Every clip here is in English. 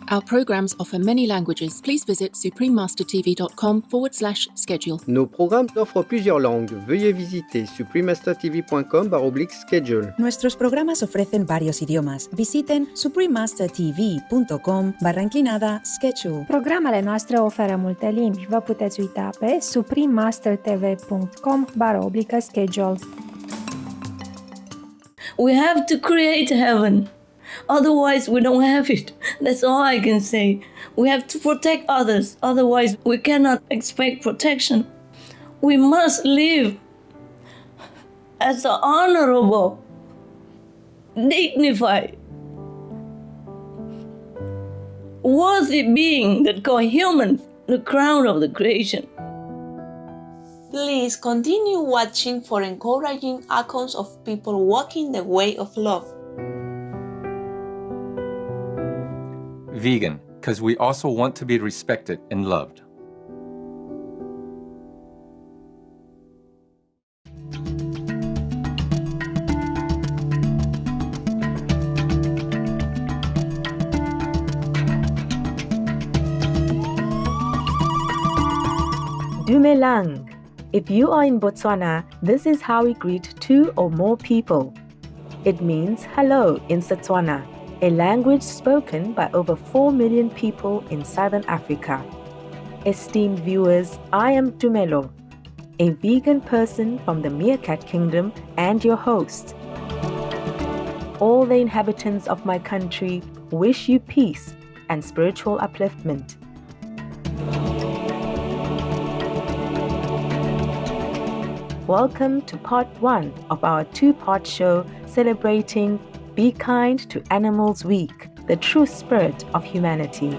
Our programs offer many languages. Please visit suprememastertv.com/schedule. Nos programmes offrent plusieurs langues. Veuillez visiter suprememastertv.com/schedule. Nuestros programas ofrecen varios idiomas. Visiten suprememastertv.com/schedule. Programele noastre oferă multe limbi. Vă puteți uita pe suprememastertv.com/schedule. We have to create heaven. Otherwise, we don't have it. That's all I can say. We have to protect others. Otherwise, we cannot expect protection. We must live as an honorable, dignified, worthy being that call humans the crown of the creation. Please continue watching for encouraging accounts of people walking the way of love. Vegan, because we also want to be respected and loved. Dumelang. If you are in Botswana, this is how we greet two or more people. It means hello in Setswana, a language spoken by over 4 million people in Southern Africa. Esteemed viewers, I am Tumelo, a vegan person from the Meerkat Kingdom and your host. All the inhabitants of my country wish you peace and spiritual upliftment. Welcome to part 1 of our 2-part show celebrating Be Kind to Animals Week, the true spirit of humanity.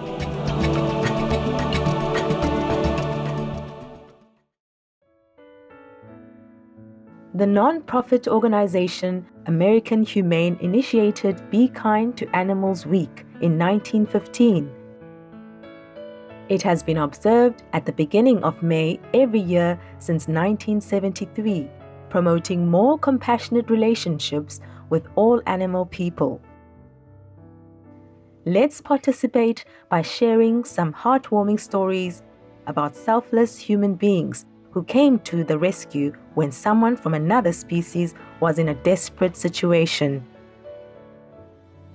The non-profit organization American Humane initiated Be Kind to Animals Week in 1915. It has been observed at the beginning of May every year since 1973, promoting more compassionate relationships with all animal people. Let's participate by sharing some heartwarming stories about selfless human beings who came to the rescue when someone from another species was in a desperate situation.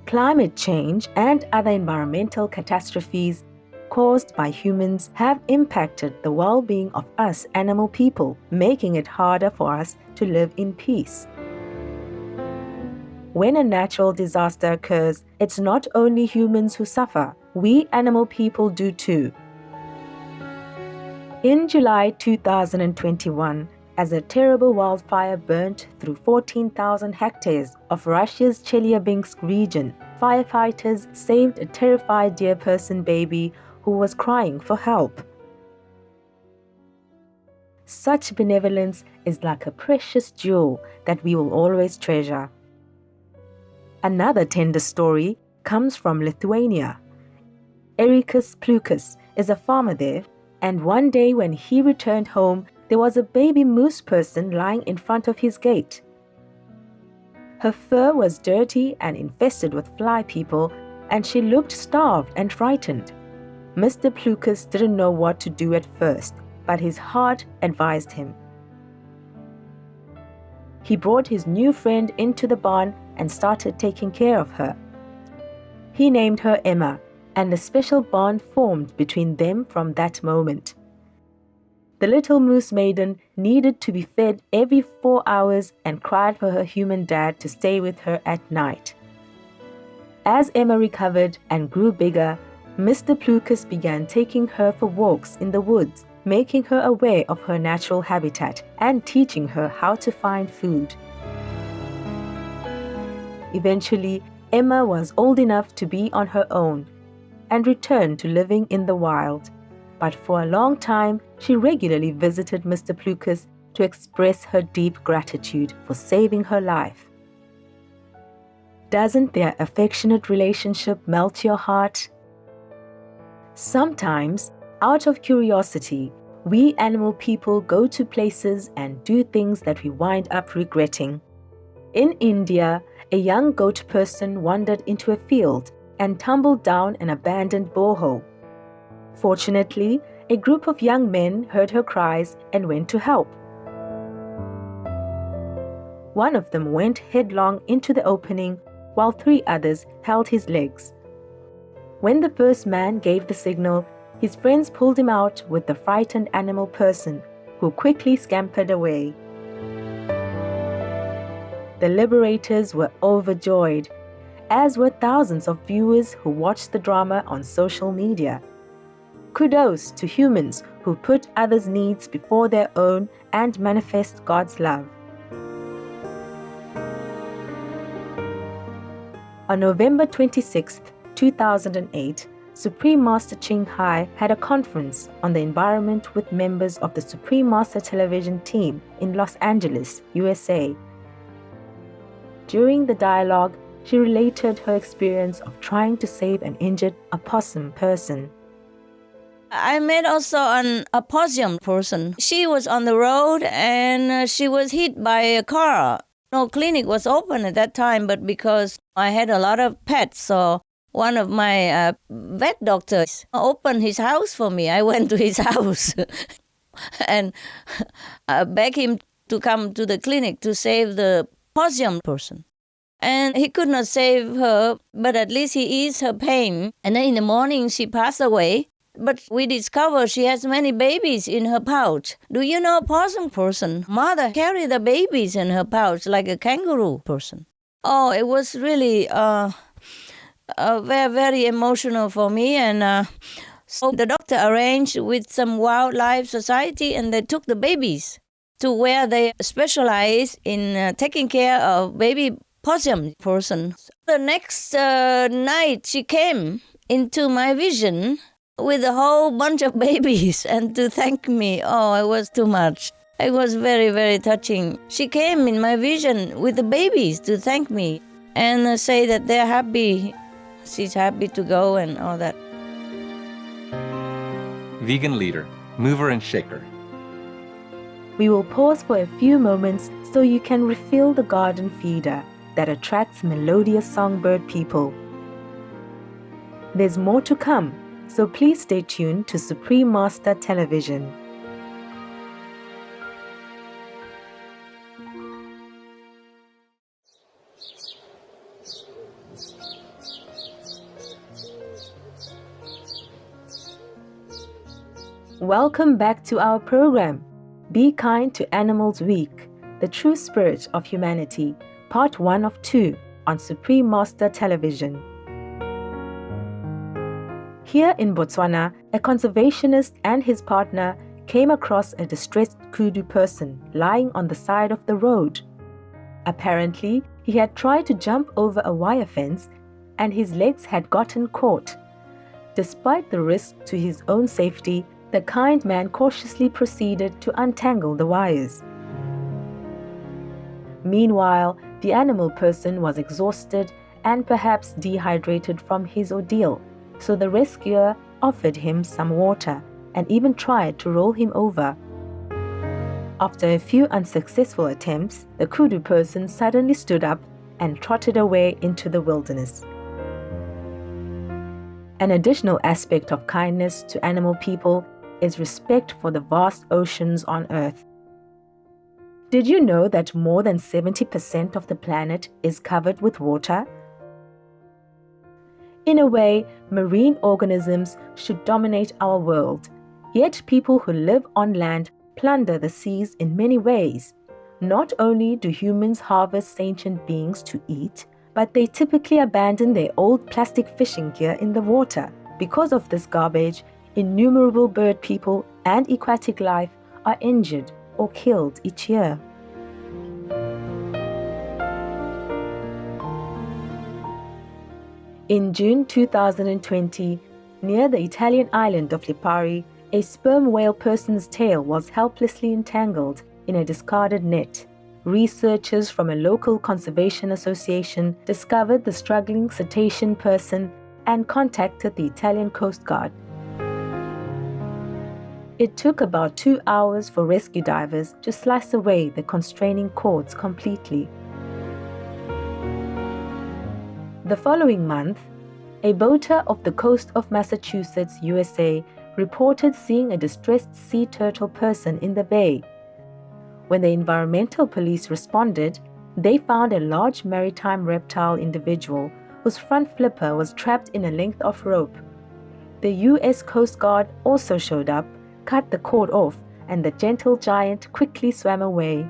Climate change and other environmental catastrophes caused by humans have impacted the well-being of us animal people, making it harder for us to live in peace. When a natural disaster occurs, it's not only humans who suffer, we animal people do too. In July 2021, as a terrible wildfire burnt through 14,000 hectares of Russia's Chelyabinsk region, firefighters saved a terrified deer person baby who was crying for help. Such benevolence is like a precious jewel that we will always treasure. Another tender story comes from Lithuania. Erikas Plukas is a farmer there, and one day when he returned home, there was a baby moose person lying in front of his gate. Her fur was dirty and infested with fly people, and she looked starved and frightened. Mr. Plukas didn't know what to do at first, but his heart advised him. He brought his new friend into the barn and started taking care of her. He named her Emma, and a special bond formed between them from that moment. The little moose maiden needed to be fed every 4 hours and cried for her human dad to stay with her at night. As Emma recovered and grew bigger, Mr. Plukas began taking her for walks in the woods, making her aware of her natural habitat and teaching her how to find food. Eventually, Emma was old enough to be on her own and returned to living in the wild. But for a long time, she regularly visited Mr. Plukas to express her deep gratitude for saving her life. Doesn't their affectionate relationship melt your heart? Sometimes, out of curiosity, we animal people go to places and do things that we wind up regretting. In India, a young goat person wandered into a field and tumbled down an abandoned borehole. Fortunately, a group of young men heard her cries and went to help. One of them went headlong into the opening, while 3 others held his legs. When the first man gave the signal, his friends pulled him out with the frightened animal person, who quickly scampered away. The liberators were overjoyed, as were thousands of viewers who watched the drama on social media. Kudos to humans who put others' needs before their own and manifest God's love. On November 26, 2008, Supreme Master Ching Hai had a conference on the environment with members of the Supreme Master Television team in Los Angeles, USA. During the dialogue, she related her experience of trying to save an injured opossum person. I met also an opossum person. She was on the road and she was hit by a car. No clinic was open at that time, but because I had a lot of pets, so one of my vet doctors opened his house for me. I went to his house and begged him to come to the clinic to save the opossum person. And he could not save her, but at least he eased her pain. And then in the morning, she passed away. But we discovered she has many babies in her pouch. Do you know a possum person? Mother carry the babies in her pouch like a kangaroo person. Oh, it was really very, very emotional for me. And so the doctor arranged with some wildlife society, and they took the babies to where they specialize in taking care of baby possum persons. The next night, she came into my vision with a whole bunch of babies and to thank me. Oh, it was too much. It was very, very touching. She came in my vision with the babies to thank me and say that they're happy. She's happy to go and all that. Vegan leader, mover and shaker. We will pause for a few moments so you can refill the garden feeder that attracts melodious songbird people. There's more to come, so please stay tuned to Supreme Master Television. Welcome back to our program, Be Kind to Animals Week, the True Spirit of Humanity, Part 1 of 2 on Supreme Master Television. Here in Botswana, a conservationist and his partner came across a distressed kudu person lying on the side of the road. Apparently, he had tried to jump over a wire fence and his legs had gotten caught. Despite the risk to his own safety, the kind man cautiously proceeded to untangle the wires. Meanwhile, the animal person was exhausted and perhaps dehydrated from his ordeal, so the rescuer offered him some water and even tried to roll him over. After a few unsuccessful attempts, the kudu person suddenly stood up and trotted away into the wilderness. An additional aspect of kindness to animal people is respect for the vast oceans on Earth. Did you know that more than 70% of the planet is covered with water? In a way, marine organisms should dominate our world, yet people who live on land plunder the seas in many ways. Not only do humans harvest sentient beings to eat, but they typically abandon their old plastic fishing gear in the water. Because of this garbage, innumerable bird people and aquatic life are injured or killed each year. In June 2020, near the Italian island of Lipari, a sperm whale person's tail was helplessly entangled in a discarded net. Researchers from a local conservation association discovered the struggling cetacean person and contacted the Italian Coast Guard. It took about 2 hours for rescue divers to slice away the constraining cords completely. The following month, A boater off the coast of Massachusetts, USA, reported seeing a distressed sea turtle person in the bay. When the environmental police responded, they found a large maritime reptile individual whose front flipper was trapped in a length of rope. The U.S. Coast Guard also showed up, cut the cord off, and the gentle giant quickly swam away.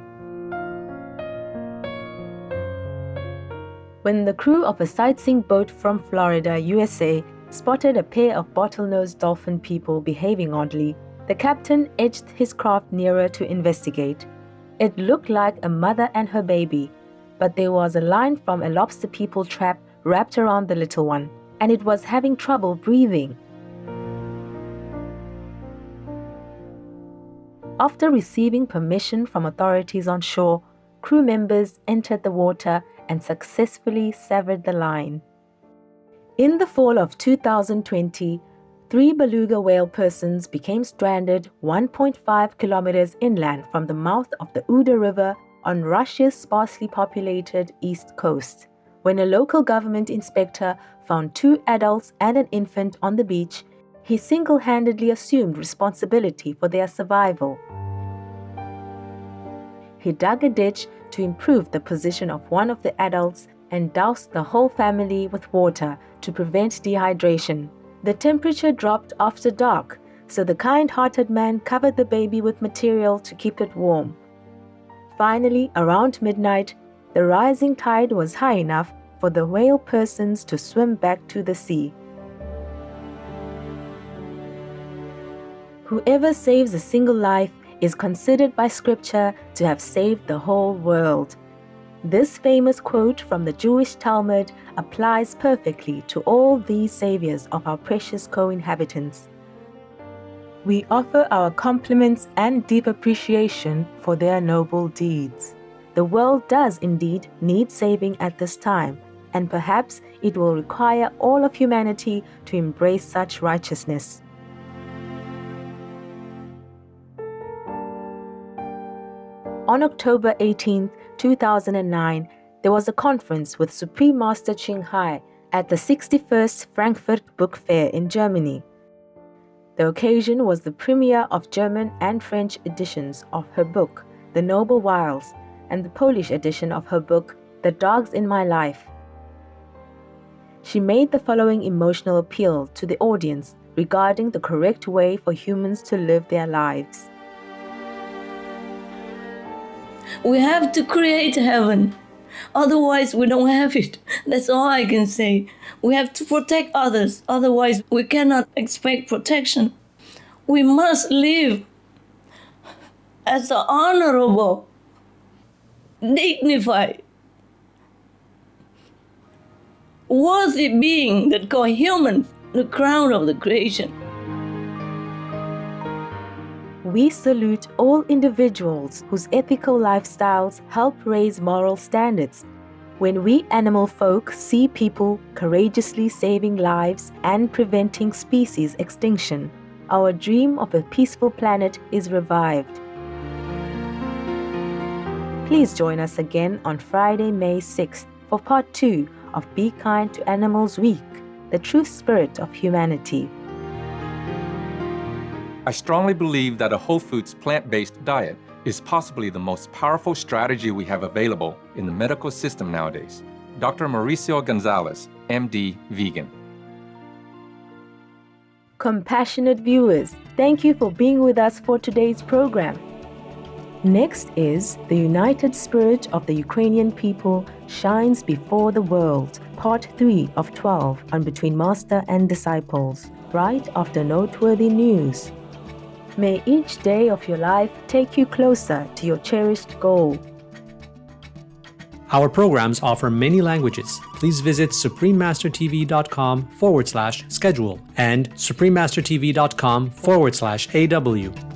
When the crew of a sightseeing boat from Florida, USA, spotted a pair of bottlenose dolphin people behaving oddly, the captain edged his craft nearer to investigate. It looked like a mother and her baby, but there was a line from a lobster people trap wrapped around the little one, and it was having trouble breathing. After receiving permission from authorities on shore, crew members entered the water and successfully severed the line. In the fall of 2020, 3 beluga whale persons became stranded 1.5 kilometers inland from the mouth of the Uda River on Russia's sparsely populated east coast. When a local government inspector found 2 adults and an infant on the beach, he single-handedly assumed responsibility for their survival. He dug a ditch to improve the position of one of the adults and doused the whole family with water to prevent dehydration. The temperature dropped after dark, so the kind-hearted man covered the baby with material to keep it warm. Finally, around midnight, the rising tide was high enough for the whale persons to swim back to the sea. Whoever saves a single life is considered by Scripture to have saved the whole world. This famous quote from the Jewish Talmud applies perfectly to all these saviors of our precious co-inhabitants. We offer our compliments and deep appreciation for their noble deeds. The world does indeed need saving at this time, and perhaps it will require all of humanity to embrace such righteousness. On October 18, 2009, there was a conference with Supreme Master Ching Hai at the 61st Frankfurt Book Fair in Germany. The occasion was the premiere of German and French editions of her book, The Noble Wilds, and the Polish edition of her book, The Dogs in My Life. She made the following emotional appeal to the audience regarding the correct way for humans to live their lives. We have to create heaven. Otherwise, we don't have it. That's all I can say. We have to protect others. Otherwise, we cannot expect protection. We must live as an honorable, dignified, worthy being that call human the crown of the creation. We salute all individuals whose ethical lifestyles help raise moral standards. When we animal folk see people courageously saving lives and preventing species extinction, our dream of a peaceful planet is revived. Please join us again on Friday, May 6th for part 2 of Be Kind to Animals Week, the true spirit of humanity. I strongly believe that a whole foods plant-based diet is possibly the most powerful strategy we have available in the medical system nowadays. Dr. Mauricio Gonzalez, MD, vegan. Compassionate viewers, thank you for being with us for today's program. Next is The United Spirit of the Ukrainian People Shines Before the World, Part 3 of 12 on Between Master and Disciples, right after noteworthy news. May each day of your life take you closer to your cherished goal. Our programs offer many languages. Please visit suprememastertv.com/schedule and suprememastertv.com/AW.